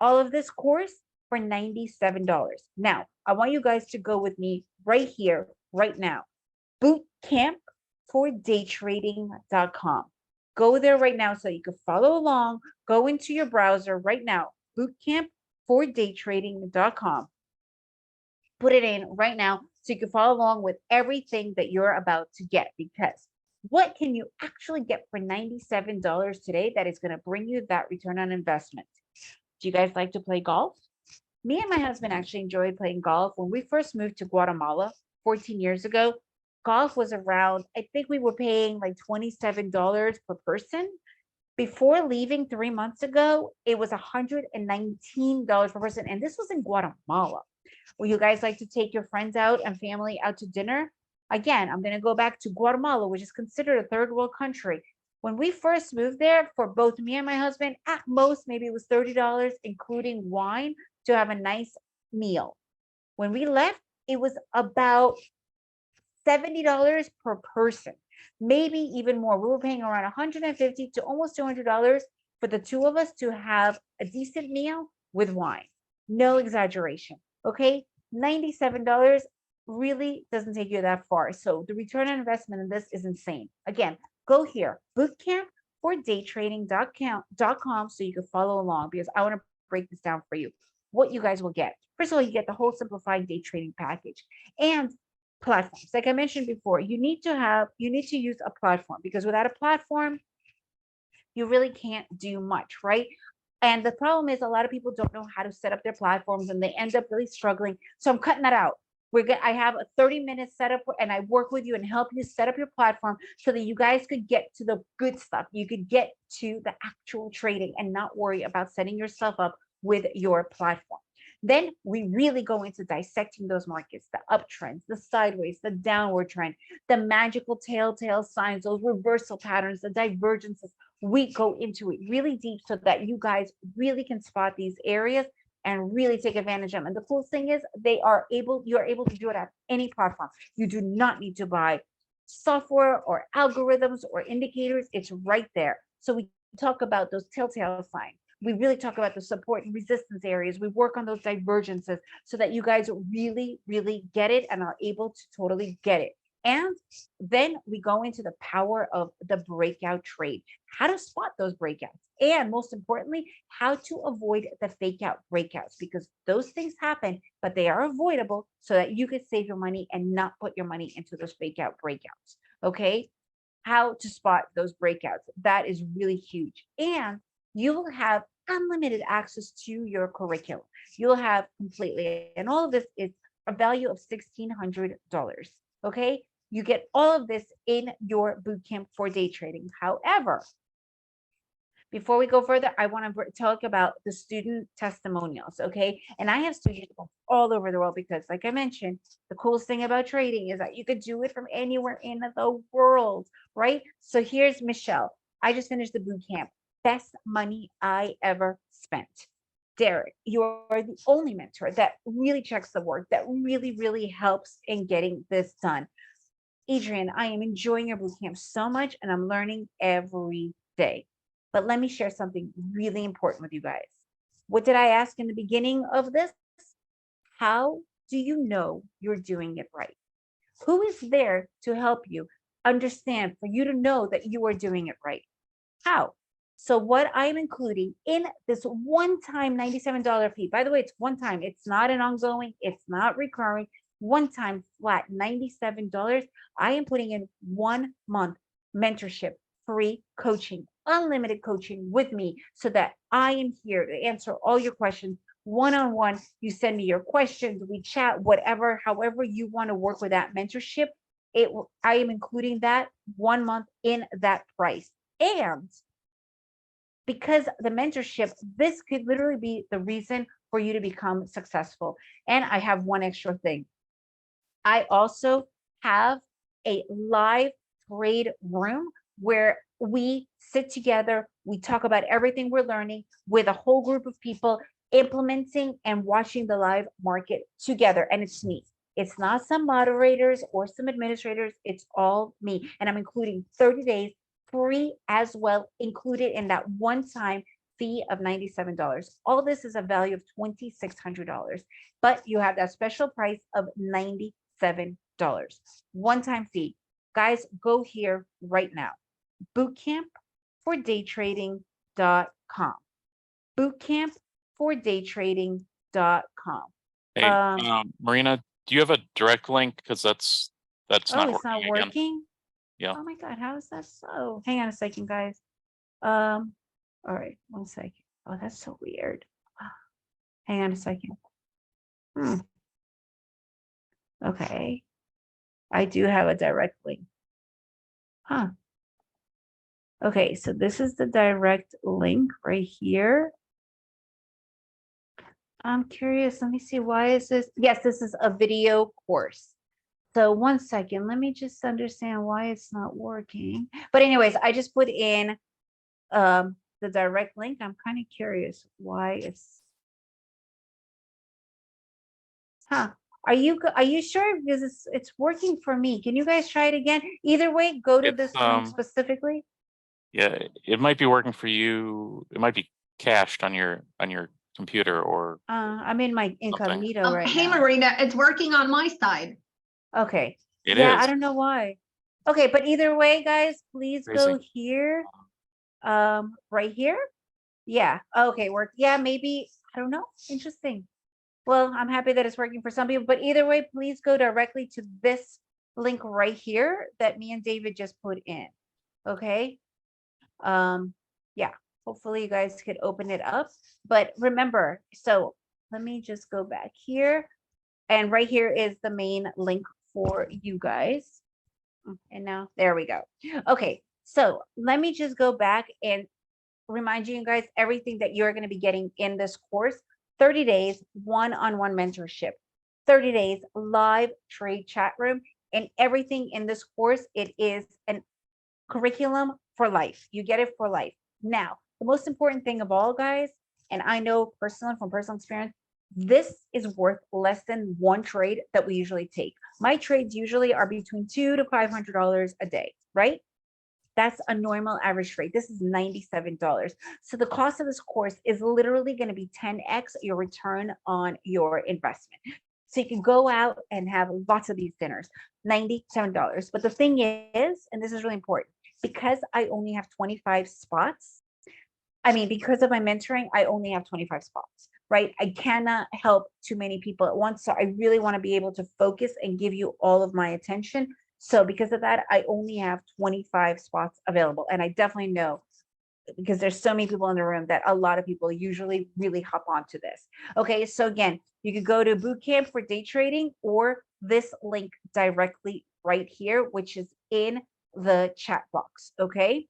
[SPEAKER 1] all of this course for $97. Now, I want you guys to go with me right here, right now. Bootcampfordaytrading.com. Go there right now so you can follow along. Go into your browser right now, bootcampfordaytrading.com. Put it in right now so you can follow along with everything that you're about to get. Because what can you actually get for $97 today that is going to bring you that return on investment? Do you guys like to play golf? Me and my husband actually enjoyed playing golf. When we first moved to Guatemala 14 years ago, golf was around, I think we were paying like $27 per person. Before leaving 3 months ago, it was $119 per person. And this was in Guatemala. Would you guys like to take your friends out and family out to dinner? Again, I'm going to go back to Guatemala, which is considered a third world country. When we first moved there, for both me and my husband, at most, maybe it was $30, including wine, to have a nice meal. When we left, it was about $70 per person, maybe even more. We were paying around $150 to almost $200 for the two of us to have a decent meal with wine. No exaggeration. Okay. $97 really doesn't take you that far. So the return on investment in this is insane. Again, go here, bootcampfordaytrading.com, so you can follow along, because I want to break this down for you. What you guys will get. First of all, you get the whole simplified day trading package and platforms. Like I mentioned before, you need to use a platform, because without a platform, you really can't do much, right? And the problem is a lot of people don't know how to set up their platforms and they end up really struggling. So I'm cutting that out. I have a 30-minute setup and I work with you and help you set up your platform so that you guys could get to the good stuff. You could get to the actual trading and not worry about setting yourself up with your platform. Then we really go into dissecting those markets, the uptrends, the sideways, the downward trend, the magical telltale signs, those reversal patterns, the divergences. We go into it really deep so that you guys really can spot these areas and really take advantage of them. And the cool thing is you are able to do it on any platform. You do not need to buy software or algorithms or indicators. It's right there. So we talk about those telltale signs. We really talk about the support and resistance areas. We work on those divergences so that you guys really, really get it and are able to totally get it. And then we go into the power of the breakout trade, how to spot those breakouts, and most importantly, how to avoid the fake out breakouts, because those things happen, but they are avoidable so that you can save your money and not put your money into those fake out breakouts. Okay. How to spot those breakouts. That is really huge. And you will have unlimited access to your curriculum. You'll have completely, and all of this is a value of $1,600. Okay. You get all of this in your bootcamp for day trading. However, before we go further, I want to talk about the student testimonials, okay? And I have students all over the world because, like I mentioned, the coolest thing about trading is that you could do it from anywhere in the world, right? So here's Michelle. I just finished the boot camp. Best money I ever spent. Derek, you're the only mentor that really checks the work, that really, really helps in getting this done. Adrian, I am enjoying your bootcamp so much and I'm learning every day. But let me share something really important with you guys. What did I ask in the beginning of this? How do you know you're doing it right? Who is there to help you understand, for you to know that you are doing it right? How? So what I'm including in this one-time $97 fee, by the way, it's one time, it's not an ongoing, it's not recurring, one-time flat $97. I am putting in 1 month mentorship, free coaching, unlimited coaching with me so that I am here to answer all your questions one-on-one. You send me your questions, we chat, whatever, however you want to work with that mentorship. I am including that 1 month in that price. And because the mentorship, this could literally be the reason for you to become successful. And I have one extra thing. I also have a live trade room where we sit together, we talk about everything we're learning with a whole group of people, implementing and watching the live market together. And it's me. It's not some moderators or some administrators. It's all me. And I'm including 30 days free as well, included in that one-time fee of $97. All this is a value of $2,600, but you have that special price of $97. One-time fee. Guys, go here right now. Bootcampfordaytrading.com. Bootcampfordaytrading.com.
[SPEAKER 2] Hey, Marina, do you have a direct link? Because that's not
[SPEAKER 1] it's not
[SPEAKER 2] working again.
[SPEAKER 1] working.
[SPEAKER 2] Yeah.
[SPEAKER 1] Oh my God, how is that so? Hang on a second, guys. All right, 1 second. Oh, that's so weird. Hang on a second. Okay. I do have a direct link. Huh. Okay, so this is the direct link right here. I'm curious. Let me see. Why is this? Yes, this is a video course. So 1 second. Let me just understand why it's not working. But anyways, I just put in the direct link. I'm kind of curious why it's. Huh. Are you sure? Because it's working for me. Can you guys try it again? Either way, go to this link specifically.
[SPEAKER 2] Yeah, it might be working for you. It might be cached on your computer or
[SPEAKER 1] I'm in my incognito right
[SPEAKER 3] hey,
[SPEAKER 1] now.
[SPEAKER 3] Marina, it's working on my side.
[SPEAKER 1] Okay.
[SPEAKER 2] It
[SPEAKER 1] Yeah,
[SPEAKER 2] is.
[SPEAKER 1] I don't know why. Okay, but either way, guys, please go here. Right here. Yeah. Okay, work. Yeah, maybe. I don't know. Interesting. Well, I'm happy that it's working for some people, but either way, please go directly to this link right here that me and David just put in. Okay. Yeah, hopefully you guys could open it up. But remember, so let me just go back here. And right here is the main link for you guys. And now there we go. Okay, so let me just go back and remind you guys everything that you're going to be getting in this course. 30 days one-on-one mentorship, 30 days live trade chat room, and everything in this course. It is an curriculum for life. You get it for life. Now, the most important thing of all, guys, And I know personally from personal experience, this is worth less than one trade that we usually take. My trades usually are between $200 to $500 a day, right? That's a normal average trade. This is $97. So the cost of this course is literally going to be 10x your return on your investment. So you can go out and have lots of these dinners, $97. But the thing is, and this is really important, because I only have 25 spots, because of my mentoring, I only have 25 spots, right? I cannot help too many people at once. So I really want to be able to focus and give you all of my attention. So because of that, I only have 25 spots available. And I definitely know, because there's so many people in the room, that a lot of people usually really hop onto this. Okay, so again, you could go to bootcamp for day trading or this link directly right here, which is in the chat box. Okay.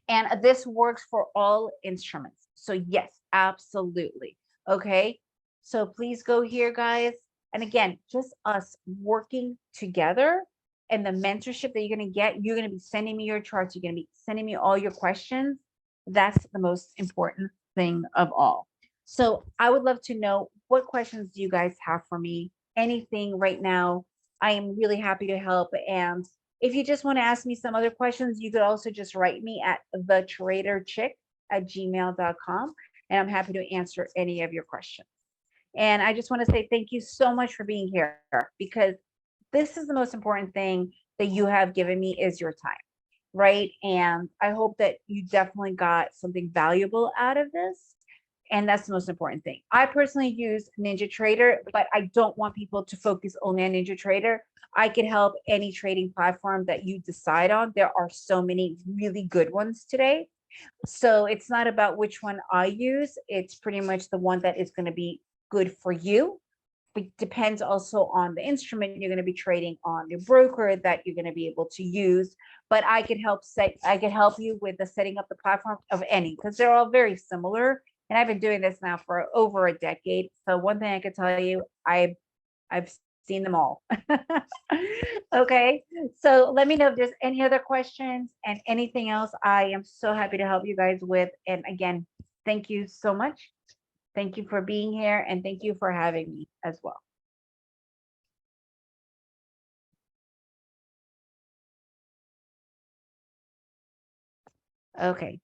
[SPEAKER 1] And this works for all instruments. So yes, absolutely. Okay. So please go here, guys. And again, just us working together and the mentorship that you're going to get, you're going to be sending me your charts. You're going to be sending me all your questions. That's the most important thing of all. So I would love to know, what questions do you guys have for me? Anything right now? I am really happy to help. And if you just want to ask me some other questions, you could also just write me at thetraderchick@gmail.com, and I'm happy to answer any of your questions. And I just want to say thank you so much for being here, because this is the most important thing that you have given me, is your time, right? And I hope that you definitely got something valuable out of this. And that's the most important thing. I personally use NinjaTrader, but I don't want people to focus only on NinjaTrader. I can help any trading platform that you decide on. There are so many really good ones today. So it's not about which one I use. It's pretty much the one that is going to be good for you. It depends also on the instrument you're going to be trading on, your broker that you're going to be able to use. But I could help you with the setting up the platform of any, because they're all very similar. And I've been doing this now for over a decade. So one thing I could tell you, I've seen them all. Okay. So let me know if there's any other questions and anything else. I am so happy to help you guys with. And again, thank you so much. Thank you for being here, and thank you for having me as well. Okay.